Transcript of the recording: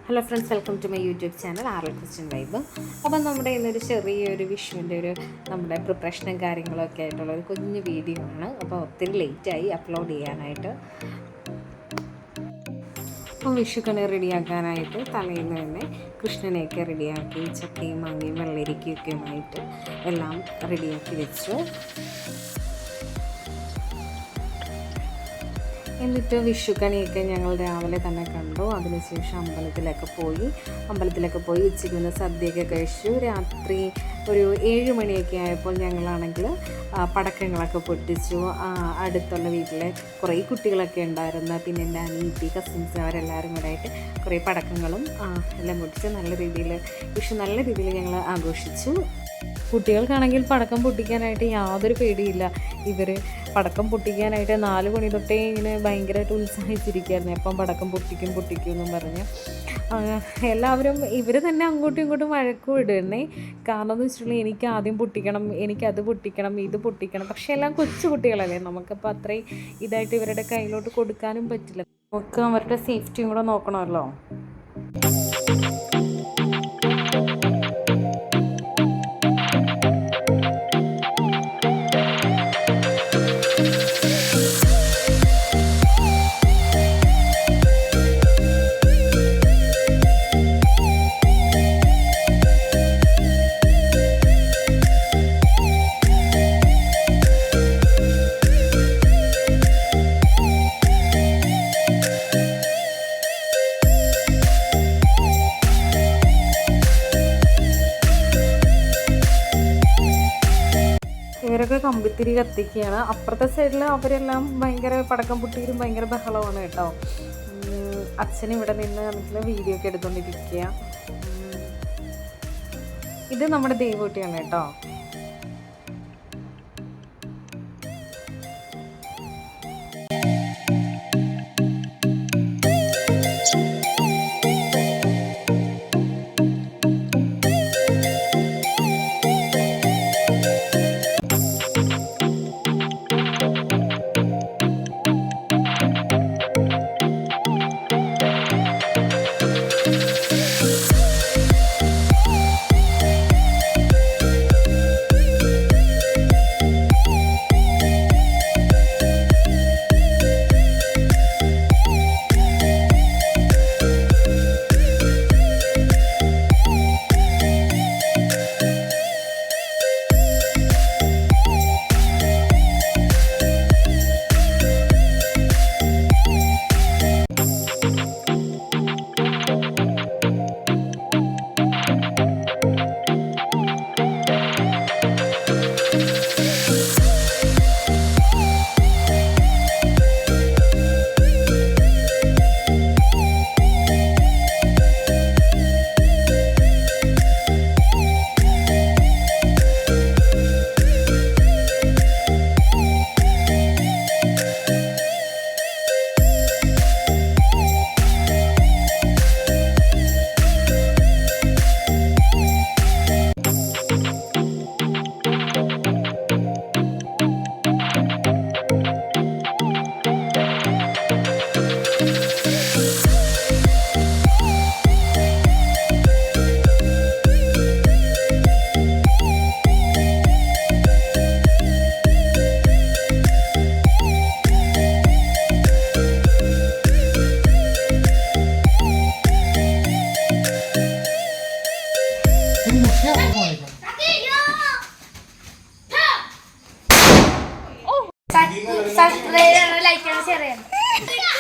Hello friends, welcome to my YouTube channel RL Christian vibe. അപ്പം നമ്മുടെ ഇന്നൊരു ചെറിയൊരു വിഷുവിൻ്റെ നമ്മുടെ പ്രിപ്പറേഷനും കാര്യങ്ങളൊക്കെ ആയിട്ടുള്ള ഒരു കുഞ്ഞു വീഡിയോ ആണ്. അപ്പോൾ ഒത്തിരി ലേറ്റായി അപ്ലോഡ് ചെയ്യാനായിട്ട്. അപ്പം വിഷുക്കണി റെഡിയാക്കാനായിട്ട് തലേന്ന് തന്നെ കൃഷ്ണനെയൊക്കെ റെഡിയാക്കി ചക്കയും മാങ്ങയും വെള്ളരിക്കയൊക്കെയുമായിട്ട് എല്ലാം റെഡിയാക്കി വെച്ചു. എന്നിട്ട് വിഷുക്കണിയൊക്കെ ഞങ്ങൾ രാവിലെ തന്നെ കണ്ടു. അതിനുശേഷം അമ്പലത്തിലൊക്കെ പോയി ഉച്ചയ്ക്ക് നിന്ന് സദ്യയൊക്കെ കഴിച്ചു. രാത്രി ഒരു 7 മണിയൊക്കെ ആയപ്പോൾ ഞങ്ങളാണെങ്കിൽ പടക്കങ്ങളൊക്കെ പൊട്ടിച്ചു. അടുത്തുള്ള വീട്ടിലെ കുറേ കുട്ടികളൊക്കെ ഉണ്ടായിരുന്നു. പിന്നെ എൻ്റെ അനിയത്തി, കസിൻസ് അവരെല്ലാവരും കൂടെ ആയിട്ട് കുറേ പടക്കങ്ങളും എല്ലാം പൊട്ടിച്ച് വിഷു നല്ല രീതിയിൽ ഞങ്ങൾ ആഘോഷിച്ചു. കുട്ടികൾക്കാണെങ്കിൽ പടക്കം പൊട്ടിക്കാനായിട്ട് യാതൊരു പേടിയില്ല. ഇവർ പടക്കം പൊട്ടിക്കാനായിട്ട് 4 മണി തൊട്ടേ ഇങ്ങനെ ഭയങ്കരമായിട്ട് ഉത്സാഹിച്ചിരിക്കുകയായിരുന്നു. എപ്പം പടക്കം പൊട്ടിക്കും എന്നും പറഞ്ഞ് എല്ലാവരും ഇവർ തന്നെ അങ്ങോട്ടും ഇങ്ങോട്ടും വഴക്കും ഇടുന്നേ. കാരണം എന്ന് വെച്ചിട്ടുണ്ടെങ്കിൽ എനിക്ക് ആദ്യം പൊട്ടിക്കണം, എനിക്കത് പൊട്ടിക്കണം, ഇത് പൊട്ടിക്കണം. പക്ഷേ എല്ലാം കൊച്ചു കുട്ടികളല്ലേ, നമുക്കപ്പോൾ അത്രയും ഇതായിട്ട് ഇവരുടെ കയ്യിലോട്ട് കൊടുക്കാനും പറ്റില്ല. നമുക്ക് അവരുടെ സേഫ്റ്റിയും കൂടെ നോക്കണമല്ലോ. ഇവരൊക്കെ കമ്പിത്തിരി കത്തിക്കുകയാണ്. അപ്പുറത്തെ സൈഡിൽ അവരെല്ലാം ഭയങ്കര പടക്കം പൊട്ടിയിലും ഭയങ്കര ബഹളമാണ് കേട്ടോ. അച്ഛൻ ഇവിടെ നിന്ന് വീഡിയോ ഒക്കെ എടുത്തുകൊണ്ടിരിക്കുക. ഇത് നമ്മുടെ ദേവൂട്ടിയാണ് കേട്ടോ. സബ്സ്ക്രൈബ്, ലൈക്ക്, ഷെയർ ചെയ്യണം.